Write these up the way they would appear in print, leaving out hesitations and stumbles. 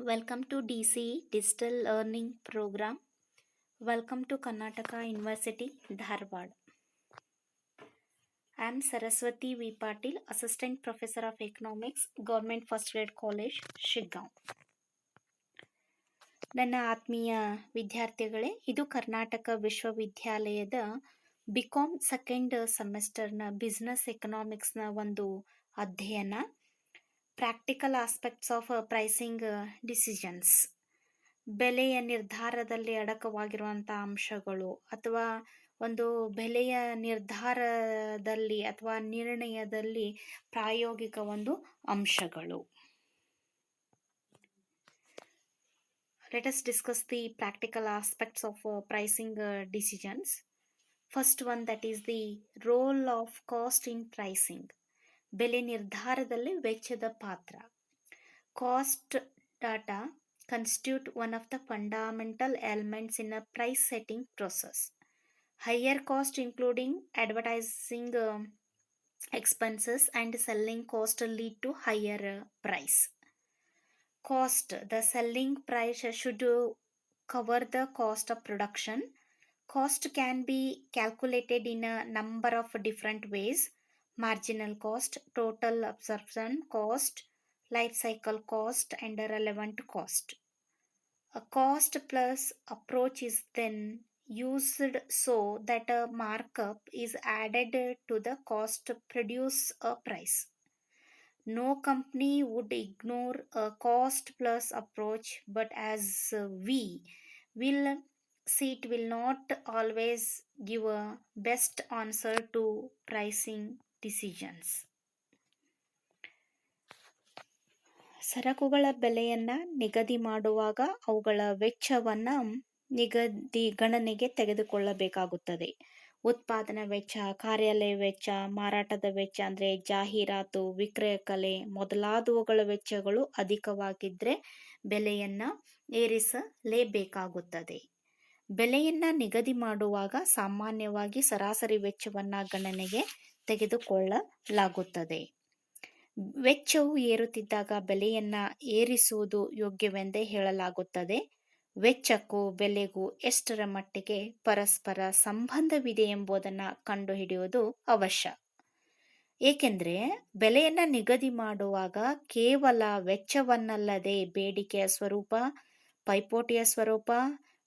Welcome to DCE Digital Learning Program. Welcome to Karnataka University, Dharwad. I am Saraswati V. Patil, Assistant Professor of Economics, Government First Grade College, Shiggaon. ನನ್ನ ಆತ್ಮೀಯ ವಿದ್ಯಾರ್ಥಿಗಳೇ, ಇದು ಕರ್ನಾಟಕ ವಿಶ್ವವಿದ್ಯಾಲಯದ BCom second ಸೆಮೆಸ್ಟರ್ನ business ಎಕನಾಮಿಕ್ಸ್ನ ಒಂದು ಅಧ್ಯಯನ. Practical aspects of pricing decisions, ಬೆಲೆಯ ನಿರ್ಧಾರದಲ್ಲಿ ಅಡಕವಾಗಿರುವಂಥ ಅಂಶಗಳು ಅಥವಾ ಒಂದು ಬೆಲೆಯ ನಿರ್ಧಾರದಲ್ಲಿ ಅಥವಾ ನಿರ್ಣಯದಲ್ಲಿ ಪ್ರಾಯೋಗಿಕ ಒಂದು ಅಂಶಗಳು. Let us discuss the practical aspects of pricing decisions. First one, that is the role of cost in pricing. ಬೆಲೆ ನಿರ್ಧಾರದಲ್ಲಿ ವೆಚ್ಚದ ಪಾತ್ರ. Cost data constitute one of the fundamental elements in a price setting process. Higher cost, including advertising expenses and selling cost, lead to higher price. Cost, the selling price should cover the cost of production. Cost can be calculated in a number of different ways: marginal cost, total absorption cost, life cycle cost, and a relevant cost. A cost plus approach is then used so that a markup is added to the cost to produce a price. No company would ignore a cost plus approach, but as we will see, it will not always give a best answer to pricing decisions. ಸರಕುಗಳ ಬೆಲೆಯನ್ನು ನಿಗದಿ ಮಾಡುವಾಗ ಅವುಗಳ ವೆಚ್ಚವನ್ನು ಗಣನೆಗೆ ತೆಗೆದುಕೊಳ್ಳಬೇಕಾಗುತ್ತದೆ. ಉತ್ಪಾದನಾ ವೆಚ್ಚ, ಕಾರ್ಯಾಲಯ ವೆಚ್ಚ, ಮಾರಾಟದ ವೆಚ್ಚ ಅಂದರೆ ಜಾಹೀರಾತು, ವಿಕ್ರಯ ಕಲೆ ಮೊದಲಾದವುಗಳ ವೆಚ್ಚಗಳು ಅಧಿಕವಾಗಿದ್ದರೆ ಬೆಲೆಯನ್ನು ಏರಿಸಲೇಬೇಕಾಗುತ್ತದೆ. ಬೆಲೆಯನ್ನು ನಿಗದಿ ಮಾಡುವಾಗ ಸಾಮಾನ್ಯವಾಗಿ ಸರಾಸರಿ ವೆಚ್ಚವನ್ನು ಗಣನೆಗೆ ತೆಗೆದುಕೊಳ್ಳಲಾಗುತ್ತದೆ. ವೆಚ್ಚವು ಏರುತ್ತಿದ್ದಾಗ ಬೆಲೆಯನ್ನು ಏರಿಸುವುದು ಯೋಗ್ಯವೆಂದೇ ಹೇಳಲಾಗುತ್ತದೆ. ವೆಚ್ಚಕ್ಕೂ ಬೆಲೆಗೂ ಎಷ್ಟರ ಮಟ್ಟಿಗೆ ಪರಸ್ಪರ ಸಂಬಂಧವಿದೆ ಎಂಬುದನ್ನು ಕಂಡುಹಿಡಿಯುವುದು ಅವಶ್ಯ. ಏಕೆಂದರೆ ಬೆಲೆಯನ್ನು ನಿಗದಿ ಮಾಡುವಾಗ ಕೇವಲ ವೆಚ್ಚವನ್ನಲ್ಲದೆ ಬೇಡಿಕೆಯ ಸ್ವರೂಪ, ಪೈಪೋಟಿಯ ಸ್ವರೂಪ,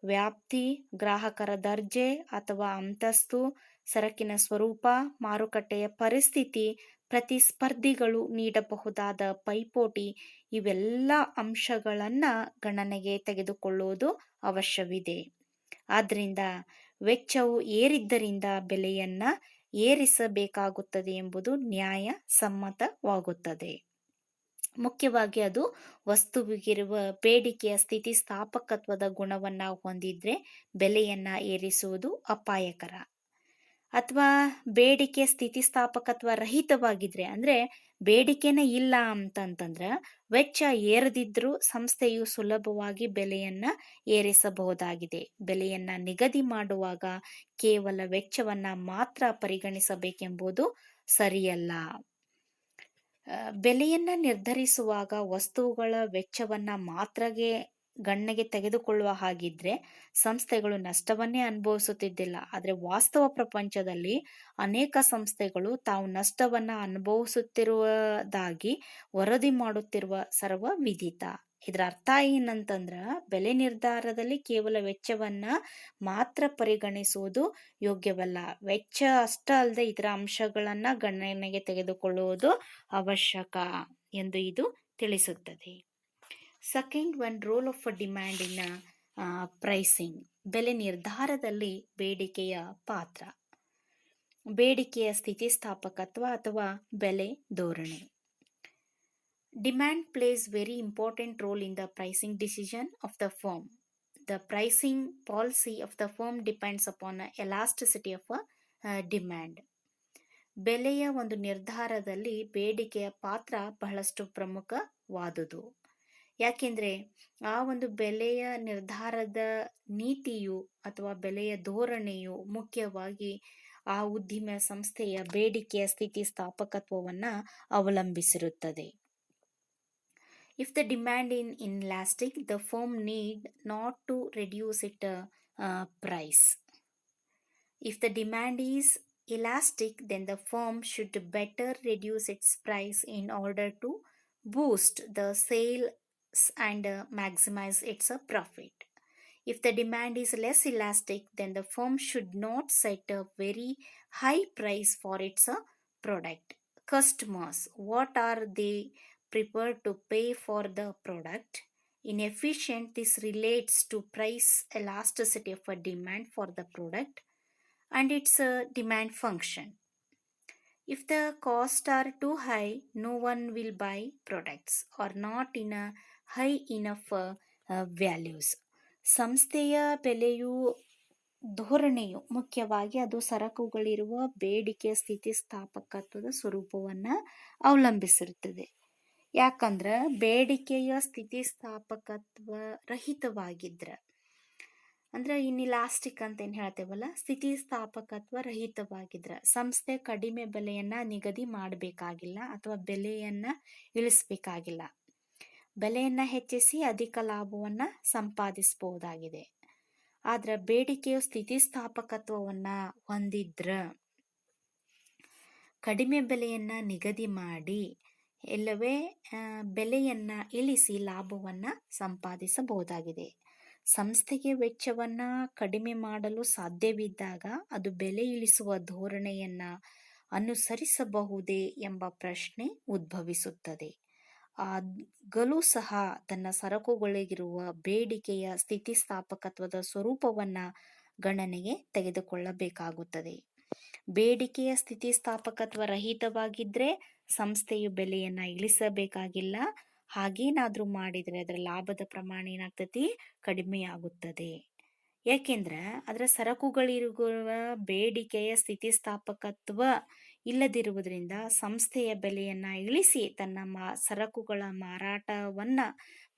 ವ್ಯಾಪ್ತಿ, ಗ್ರಾಹಕರ ದರ್ಜೆ ಅಥವಾ ಅಂತಸ್ತು, ಸರಕಿನ ಸ್ವರೂಪ, ಮಾರುಕಟ್ಟೆಯ ಪರಿಸ್ಥಿತಿ, ಪ್ರತಿಸ್ಪರ್ಧಿಗಳು ನೀಡಬಹುದಾದ ಪೈಪೋಟಿ ಇವೆಲ್ಲ ಅಂಶಗಳನ್ನು ಗಣನೆಗೆ ತೆಗೆದುಕೊಳ್ಳುವುದು ಅವಶ್ಯವಿದೆ. ಆದ್ದರಿಂದ ವೆಚ್ಚವು ಏರಿದ್ದರಿಂದ ಬೆಲೆಯನ್ನು ಏರಿಸಬೇಕಾಗುತ್ತದೆ ಎಂಬುದು ನ್ಯಾಯ ಸಮ್ಮತವಾಗುತ್ತದೆ. ಮುಖ್ಯವಾಗಿ ಅದು ವಸ್ತುವಿಗಿರುವ ಬೇಡಿಕೆಯ ಸ್ಥಿತಿಸ್ಥಾಪಕತ್ವದ ಗುಣವನ್ನು ಹೊಂದಿದ್ರೆ ಬೆಲೆಯನ್ನು ಏರಿಸುವುದು ಅಪಾಯಕರ. ಅಥವಾ ಬೇಡಿಕೆ ಸ್ಥಿತಿಸ್ಥಾಪಕತ್ವ ರಹಿತವಾಗಿದ್ರೆ ಅಂದರೆ ಬೇಡಿಕೆನೇ ಇಲ್ಲ ಅಂತಂತಂದ್ರೆ ವೆಚ್ಚ ಏರದಿದ್ರೂ ಸಂಸ್ಥೆಯು ಸುಲಭವಾಗಿ ಬೆಲೆಯನ್ನು ಏರಿಸಬಹುದಾಗಿದೆ. ಬೆಲೆಯನ್ನು ನಿಗದಿ ಮಾಡುವಾಗ ಕೇವಲ ವೆಚ್ಚವನ್ನು ಮಾತ್ರ ಪರಿಗಣಿಸಬೇಕೆಂಬುದು ಸರಿಯಲ್ಲ. ಬೆಲೆಯನ್ನು ನಿರ್ಧರಿಸುವಾಗ ವಸ್ತುಗಳ ವೆಚ್ಚವನ್ನು ಮಾತ್ರಗೆ ಗಣನೆಗೆ ತೆಗೆದುಕೊಳ್ಳುವ ಹಾಗಿದ್ರೆ ಸಂಸ್ಥೆಗಳು ನಷ್ಟವನ್ನೇ ಅನುಭವಿಸುತ್ತಿದ್ದಿಲ್ಲ. ಆದರೆ ವಾಸ್ತವ ಪ್ರಪಂಚದಲ್ಲಿ ಅನೇಕ ಸಂಸ್ಥೆಗಳು ತಾವು ನಷ್ಟವನ್ನು ಅನುಭವಿಸುತ್ತಿರುವುದಾಗಿ ವರದಿ ಮಾಡುತ್ತಿರುವ ಸರ್ವ ವಿದಿತ. ಇದರ ಅರ್ಥ ಏನಂತಂದ್ರೆ ಬೆಲೆ ನಿರ್ಧಾರದಲ್ಲಿ ಕೇವಲ ವೆಚ್ಚವನ್ನು ಮಾತ್ರ ಪರಿಗಣಿಸುವುದು ಯೋಗ್ಯವಲ್ಲ. ವೆಚ್ಚ ಅಷ್ಟೇ ಅಲ್ಲದೆ ಇದರ ಅಂಶಗಳನ್ನು ಗಣನೆಗೆ ತೆಗೆದುಕೊಳ್ಳುವುದು ಅವಶ್ಯಕ ಎಂದು ಇದು ತಿಳಿಸುತ್ತದೆ. Second one, role of demand in pricing. ಬೆಲೆ ನಿರ್ಧಾರದಲ್ಲಿ ಬೇಡಿಕೆಯ ಪಾತ್ರ. ಬೇಡಿಕೆಯ ಸ್ಥಿತಿಸ್ಥಾಪಕತ್ವ ಅಥವಾ ಬೆಲೆ ಧೋರಣೆ. Demand place very important role in the pricing decision of the firm. The pricing policy of the firm depends upon elasticity of demand. ಬೆಲೆಯ ಒಂದು ನಿರ್ಧಾರದಲ್ಲಿ ಬೇಡಿಕೆಯ ಪಾತ್ರ ಬಹಳಷ್ಟು ಪ್ರಮುಖವಾದುದು. ಯಾಕೆಂದರೆ ಆ ಒಂದು ಬೆಲೆಯ ನಿರ್ಧಾರದ ನೀತಿಯು ಅಥವಾ ಬೆಲೆಯ ಧೋರಣೆಯು ಮುಖ್ಯವಾಗಿ ಆ ಉದ್ದಿಮೆ ಸಂಸ್ಥೆಯ ಬೇಡಿಕೆಯ ಸ್ಥಿತಿಸ್ಥಾಪಕತ್ವವನ್ನು ಅವಲಂಬಿಸಿರುತ್ತದೆ. If the demand in inelastic, the firm need not to reduce its price. If the demand is elastic, then the firm should better reduce its price in order to boost the sales and maximize its profit. If the demand is less elastic, then the firm should not set a very high price for its product. Customers, what are they prepared to pay for the product? In efficient, this relates to price elasticity of a demand for the product and its demand function. If the costs are too high, no one will buy products or not in a high enough values. ಸಂಸ್ಥೆಯ ಬೆಲೆಯು ಧೋರಣೆಯು ಮುಖ್ಯವಾಗಿ ಅದು ಸರಕುಗಳಿರುವ ಬೇಡಿಕೆಯ ಸ್ಥಿತಿಸ್ಥಾಪಕತ್ವದ ಸ್ವರೂಪವನ್ನು ಅವಲಂಬಿಸಿರುತ್ತದೆ. ಯಾಕಂದ್ರೆ ಬೇಡಿಕೆಯ ಸ್ಥಿತಿಸ್ಥಾಪಕತ್ವ ರಹಿತವಾಗಿದ್ರೆ ಅಂದ್ರೆ ಇನ್ಇಲಾಸ್ಟಿಕ್ ಅಂತ ಏನು ಹೇಳ್ತೇವಲ್ಲ, ಸ್ಥಿತಿಸ್ಥಾಪಕತ್ವ ರಹಿತವಾಗಿದ್ರೆ ಸಂಸ್ಥೆ ಕಡಿಮೆ ಬೆಲೆಯನ್ನ ನಿಗದಿ ಮಾಡಬೇಕಾಗಿಲ್ಲ ಅಥವಾ ಬೆಲೆಯನ್ನ ಇಳಿಸಬೇಕಾಗಿಲ್ಲ. ಬೆಲೆಯನ್ನ ಹೆಚ್ಚಿಸಿ ಅಧಿಕ ಲಾಭವನ್ನ ಸಂಪಾದಿಸಬಹುದಾಗಿದೆ. ಆದ್ರೆ ಬೇಡಿಕೆಯು ಸ್ಥಿತಿಸ್ಥಾಪಕತ್ವವನ್ನ ಹೊಂದಿದ್ರ ಕಡಿಮೆ ಬೆಲೆಯನ್ನ ನಿಗದಿ ಮಾಡಿ ಇಲ್ಲವೇ ಬೆಲೆಯನ್ನ ಇಳಿಸಿ ಲಾಭವನ್ನ ಸಂಪಾದಿಸಬಹುದಾಗಿದೆ. ಸಂಸ್ಥೆಗೆ ವೆಚ್ಚವನ್ನ ಕಡಿಮೆ ಮಾಡಲು ಸಾಧ್ಯವಿದ್ದಾಗ ಅದು ಬೆಲೆ ಇಳಿಸುವ ಧೋರಣೆಯನ್ನ ಅನುಸರಿಸಬಹುದೇ ಎಂಬ ಪ್ರಶ್ನೆ ಉದ್ಭವಿಸುತ್ತದೆ. ಆಗಲೂ ಸಹ ತನ್ನ ಸರಕುಗಳಿಗಿರುವ ಬೇಡಿಕೆಯ ಸ್ಥಿತಿಸ್ಥಾಪಕತ್ವದ ಸ್ವರೂಪವನ್ನ ಗಣನೆಗೆ ತೆಗೆದುಕೊಳ್ಳಬೇಕಾಗುತ್ತದೆ. ಬೇಡಿಕೆಯ ಸ್ಥಿತಿಸ್ಥಾಪಕತ್ವ ರಹಿತವಾಗಿದ್ರೆ ಸಂಸ್ಥೆಯು ಬೆಲೆಯನ್ನ ಇಳಿಸಬೇಕಾಗಿಲ್ಲ. ಹಾಗೇನಾದ್ರೂ ಮಾಡಿದ್ರೆ ಅದರ ಲಾಭದ ಪ್ರಮಾಣ ಏನಾಗ್ತತಿ, ಕಡಿಮೆ ಆಗುತ್ತದೆ. ಯಾಕೆಂದ್ರೆ ಅದರ ಸರಕುಗಳಿರುವ ಬೇಡಿಕೆಯ ಸ್ಥಿತಿಸ್ಥಾಪಕತ್ವ ಇಲ್ಲದಿರುವುದರಿಂದ ಸಂಸ್ಥೆಯ ಬೆಲೆಯನ್ನ ಇಳಿಸಿ ತನ್ನ ಸರಕುಗಳ ಮಾರಾಟವನ್ನ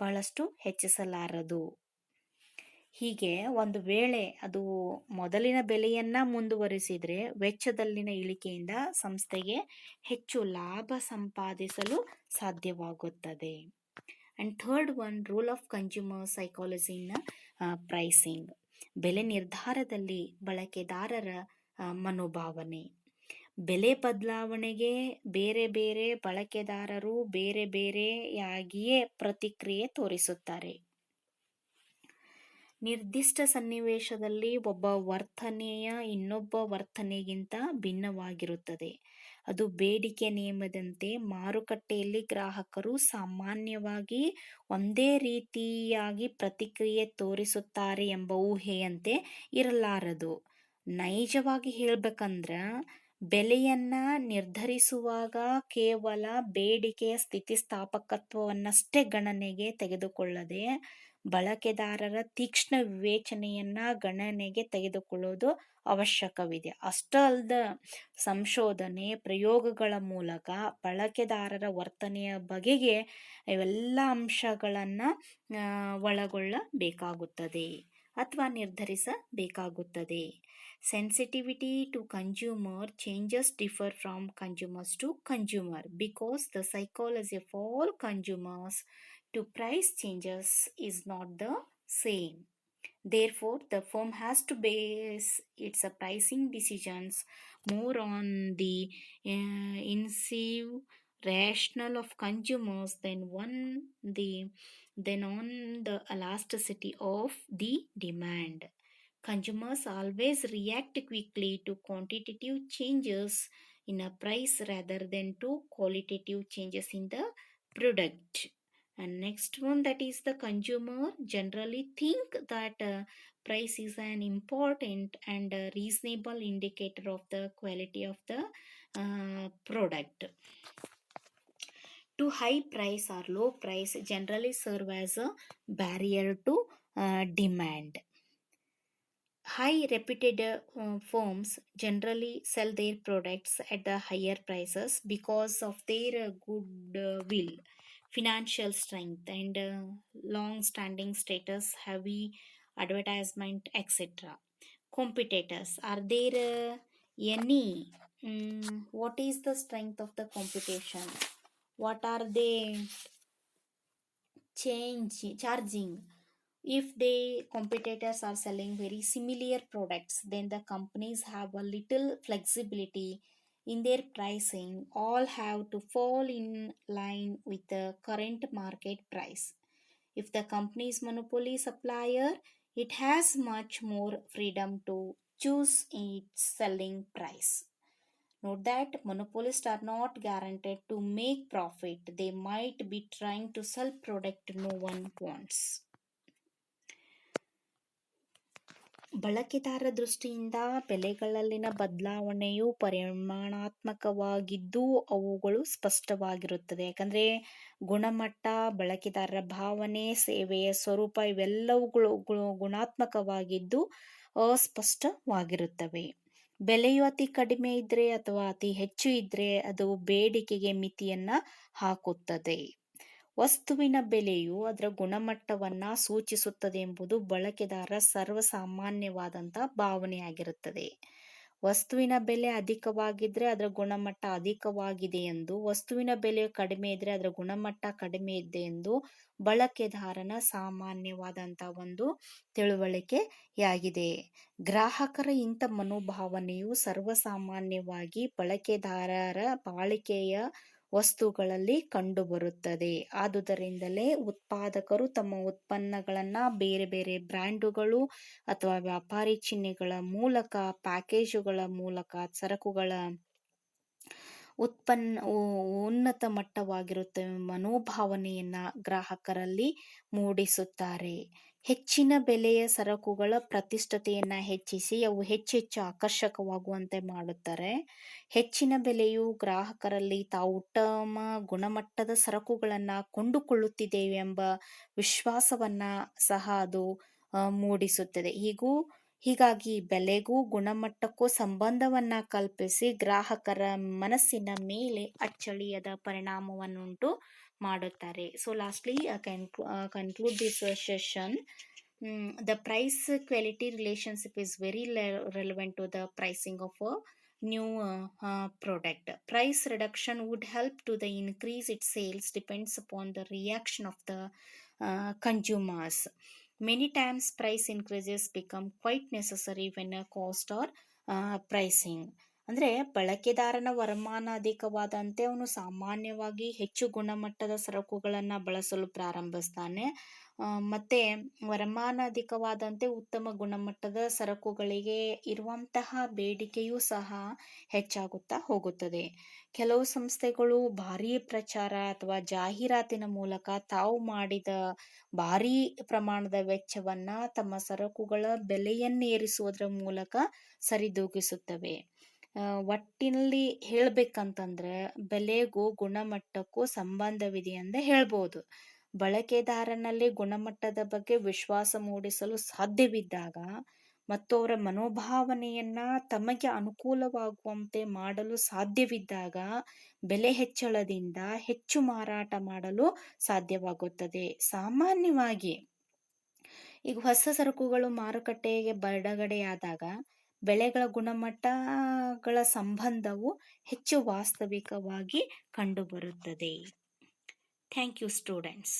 ಬಹಳಷ್ಟು ಹೆಚ್ಚಿಸಲಾರದು. ಹೀಗೆ ಒಂದು ವೇಳೆ ಅದು ಮೊದಲಿನ ಬೆಲೆಯನ್ನ ಮುಂದುವರಿಸಿದ್ರೆ ವೆಚ್ಚದಲ್ಲಿನ ಇಳಿಕೆಯಿಂದ ಸಂಸ್ಥೆಗೆ ಹೆಚ್ಚು ಲಾಭ ಸಂಪಾದಿಸಲು ಸಾಧ್ಯವಾಗುತ್ತದೆ. And third one, role of consumer psychology in pricing. ಬೆಲೆ ನಿರ್ಧಾರದಲ್ಲಿ ಬಳಕೆದಾರರ ಮನೋಭಾವನೆ. ಬೆಲೆ ಬದಲಾವಣೆಗೆ ಬೇರೆ ಬೇರೆ ಬಳಕೆದಾರರು ಬೇರೆ ಬೇರೆಯಾಗಿಯೇ ಪ್ರತಿಕ್ರಿಯೆ ತೋರಿಸುತ್ತಾರೆ. ನಿರ್ದಿಷ್ಟ ಸನ್ನಿವೇಶದಲ್ಲಿ ಒಬ್ಬ ವರ್ತನೆಯ ಇನ್ನೊಬ್ಬ ವರ್ತನೆಗಿಂತ ಭಿನ್ನವಾಗಿರುತ್ತದೆ. ಅದು ಬೇಡಿಕೆ ನಿಯಮದಂತೆ ಮಾರುಕಟ್ಟೆಯಲ್ಲಿ ಗ್ರಾಹಕರು ಸಾಮಾನ್ಯವಾಗಿ ಒಂದೇ ರೀತಿಯಾಗಿ ಪ್ರತಿಕ್ರಿಯೆ ತೋರಿಸುತ್ತಾರೆ ಎಂಬ ಊಹೆಯಂತೆ ಇರಲಾರದು. ನೈಜವಾಗಿ ಹೇಳ್ಬೇಕಂದ್ರ ಬೆಲೆಯನ್ನ ನಿರ್ಧರಿಸುವಾಗ ಕೇವಲ ಬೇಡಿಕೆಯ ಸ್ಥಿತಿಸ್ಥಾಪಕತ್ವವನ್ನಷ್ಟೇ ಗಣನೆಗೆ ತೆಗೆದುಕೊಳ್ಳದೆ ಬಳಕೆದಾರರ ತೀಕ್ಷ್ಣ ವಿವೇಚನೆಯನ್ನ ಗಣನೆಗೆ ತೆಗೆದುಕೊಳ್ಳುವುದು ಅವಶ್ಯಕವಿದೆ. ಅಷ್ಟೇ ಅಲ್ಲದ ಸಂಶೋಧನೆ ಪ್ರಯೋಗಗಳ ಮೂಲಕ ಬಳಕೆದಾರರ ವರ್ತನೆಯ ಬಗೆಗೆ ಇವೆಲ್ಲ ಅಂಶಗಳನ್ನ ಒಳಗೊಳ್ಳಬೇಕಾಗುತ್ತದೆ ಅಥವಾ ನಿರ್ಧರಿಸಬೇಕಾಗುತ್ತದೆ. Sensitivity to consumer changes differ from consumers to consumer because the psychology of all consumers to price changes is not the same. Therefore, the firm has to base its pricing decisions more on the incentive rationale of consumers than on the elasticity of the demand. Consumers always react quickly to quantitative changes in a price rather than to qualitative changes in the product. And next one, that is the consumer generally think that price is an important and reasonable indicator of the quality of the product. Too high price or low price generally serve as a barrier to demand. High reputed firms generally sell their products at the higher prices because of their goodwill, financial strength, and long-standing status, heavy advertisement, etc. Competitors, are there any? What is the strength of the competition? What are they charging. If the competitors are selling very similar products, then the companies have a little flexibility in their pricing. All have to fall in line with the current market price. If the company is monopoly supplier, it has much more freedom to choose its selling price. Note that monopolists are not guaranteed to make profit. They might be trying to sell product no one wants. ಬಳಕೆದಾರ ದೃಷ್ಟಿಯಿಂದ ಬೆಲೆಗಳಲ್ಲಿನ ಬದಲಾವಣೆಯು ಪರಿಮಾಣಾತ್ಮಕವಾಗಿದ್ದು ಅವುಗಳು ಸ್ಪಷ್ಟವಾಗಿರುತ್ತದೆ. ಯಾಕಂದರೆ ಗುಣಮಟ್ಟ, ಬಳಕೆದಾರರ ಭಾವನೆ, ಸೇವೆಯ ಸ್ವರೂಪ ಇವೆಲ್ಲವುಗಳು ಗುಣಾತ್ಮಕವಾಗಿದ್ದು ಅಸ್ಪಷ್ಟವಾಗಿರುತ್ತವೆ. ಬೆಲೆಯು ಅತಿ ಕಡಿಮೆ ಇದ್ದರೆ ಅಥವಾ ಅತಿ ಹೆಚ್ಚು ಇದ್ದರೆ ಅದು ಬೇಡಿಕೆಗೆ ಮಿತಿಯನ್ನು ಹಾಕುತ್ತದೆ. ವಸ್ತುವಿನ ಬೆಲೆಯು ಅದರ ಗುಣಮಟ್ಟವನ್ನು ಸೂಚಿಸುತ್ತದೆ ಎಂಬುದು ಬಳಕೆದಾರರ ಸರ್ವಸಾಮಾನ್ಯವಾದಂಥ ಭಾವನೆಯಾಗಿರುತ್ತದೆ. ವಸ್ತುವಿನ ಬೆಲೆ ಅಧಿಕವಾಗಿದ್ದರೆ ಅದರ ಗುಣಮಟ್ಟ ಅಧಿಕವಾಗಿದೆ ಎಂದು, ವಸ್ತುವಿನ ಬೆಲೆ ಕಡಿಮೆ ಇದ್ದರೆ ಅದರ ಗುಣಮಟ್ಟ ಕಡಿಮೆ ಇದೆ ಎಂದು ಬಳಕೆದಾರನ ಸಾಮಾನ್ಯವಾದಂಥ ಒಂದು ತಿಳುವಳಿಕೆಯಾಗಿದೆ. ಗ್ರಾಹಕರ ಇಂಥ ಮನೋಭಾವನೆಯು ಸರ್ವಸಾಮಾನ್ಯವಾಗಿ ಬಳಕೆದಾರರ ಬಾಳಿಕೆಯ ವಸ್ತುಗಳಲ್ಲಿ ಕಂಡುಬರುತ್ತದೆ. ಆದುದರಿಂದಲೇ ಉತ್ಪಾದಕರು ತಮ್ಮ ಉತ್ಪನ್ನಗಳನ್ನು ಬೇರೆ ಬೇರೆ ಬ್ರ್ಯಾಂಡುಗಳು ಅಥವಾ ವ್ಯಾಪಾರಿ ಚಿಹ್ನೆಗಳ ಮೂಲಕ, ಪ್ಯಾಕೇಜುಗಳ ಮೂಲಕ ಸರಕುಗಳ ಉನ್ನತ ಮಟ್ಟವಾಗಿರುತ್ತವೆ ಮನೋಭಾವನೆಯನ್ನು ಗ್ರಾಹಕರಲ್ಲಿ ಮೂಡಿಸುತ್ತಾರೆ. ಹೆಚ್ಚಿನ ಬೆಲೆಯ ಸರಕುಗಳ ಪ್ರತಿಷ್ಠತೆಯನ್ನು ಹೆಚ್ಚಿಸಿ ಅವು ಹೆಚ್ಚೆಚ್ಚು ಆಕರ್ಷಕವಾಗುವಂತೆ ಮಾಡುತ್ತಾರೆ. ಹೆಚ್ಚಿನ ಬೆಲೆಯು ಗ್ರಾಹಕರಲ್ಲಿ ತಾವು ಉತ್ತಮ ಗುಣಮಟ್ಟದ ಸರಕುಗಳನ್ನು ಕೊಂಡುಕೊಳ್ಳುತ್ತಿದ್ದೇವೆ ಎಂಬ ವಿಶ್ವಾಸವನ್ನು ಸಹ ಅದು ಮೂಡಿಸುತ್ತದೆ. ಹೀಗಾಗಿ ಬೆಲೆಗೂ ಗುಣಮಟ್ಟಕ್ಕೂ ಸಂಬಂಧವನ್ನು ಕಲ್ಪಿಸಿ ಗ್ರಾಹಕರ ಮನಸ್ಸಿನ ಮೇಲೆ ಅಚ್ಚಳಿಯದ ಪರಿಣಾಮವನ್ನುಂಟು ಮಾಡುತ್ತಾರೆ. So lastly conclude this session. The price quality relationship is very relevant to the pricing of a new product. Price reduction would help to the increase its sales depends upon the reaction of the consumers. Many times price increases become quite necessary when a cost or pricing. ಅಂದರೆ ಬಳಕೆದಾರನ ವರಮಾನ ಅಧಿಕವಾದಂತೆ ಅವನು ಸಾಮಾನ್ಯವಾಗಿ ಹೆಚ್ಚು ಗುಣಮಟ್ಟದ ಸರಕುಗಳನ್ನು ಬಳಸಲು ಪ್ರಾರಂಭಿಸ್ತಾನೆ. ಮತ್ತು ವರಮಾನ ಅಧಿಕವಾದಂತೆ ಉತ್ತಮ ಗುಣಮಟ್ಟದ ಸರಕುಗಳಿಗೆ ಇರುವಂತಹ ಬೇಡಿಕೆಯೂ ಸಹ ಹೆಚ್ಚಾಗುತ್ತಾ ಹೋಗುತ್ತದೆ. ಕೆಲವು ಸಂಸ್ಥೆಗಳು ಭಾರೀ ಪ್ರಚಾರ ಅಥವಾ ಜಾಹೀರಾತಿನ ಮೂಲಕ ತಾವು ಮಾಡಿದ ಭಾರೀ ಪ್ರಮಾಣದ ವೆಚ್ಚವನ್ನು ತಮ್ಮ ಸರಕುಗಳ ಬೆಲೆಯನ್ನೇರಿಸುವುದರ ಮೂಲಕ ಸರಿದೂಗಿಸುತ್ತವೆ. ಒಟ್ಟಿನಲ್ಲಿ ಹೇಳಬೇಕಂತಂದ್ರೆ ಬೆಲೆಗೂ ಗುಣಮಟ್ಟಕ್ಕೂ ಸಂಬಂಧವಿದೆ ಎಂದು ಹೇಳ್ಬೋದು. ಬಳಕೆದಾರನಲ್ಲಿ ಗುಣಮಟ್ಟದ ಬಗ್ಗೆ ವಿಶ್ವಾಸ ಮೂಡಿಸಲು ಸಾಧ್ಯವಿದ್ದಾಗ ಮತ್ತು ಅವರ ಮನೋಭಾವನೆಯನ್ನ ತಮಗೆ ಅನುಕೂಲವಾಗುವಂತೆ ಮಾಡಲು ಸಾಧ್ಯವಿದ್ದಾಗ ಬೆಲೆ ಹೆಚ್ಚಳದಿಂದ ಹೆಚ್ಚು ಮಾರಾಟ ಮಾಡಲು ಸಾಧ್ಯವಾಗುತ್ತದೆ. ಸಾಮಾನ್ಯವಾಗಿ ಈಗ ಹೊಸ ಸರಕುಗಳು ಮಾರುಕಟ್ಟೆಗೆ ಬಿಡುಗಡೆಯಾದಾಗ ಬೆಳೆಗಳ ಗುಣಮಟ್ಟಗಳ ಸಂಬಂಧವು ಹೆಚ್ಚು ವಾಸ್ತವಿಕವಾಗಿ ಕಂಡುಬರುತ್ತದೆ. Thank you students.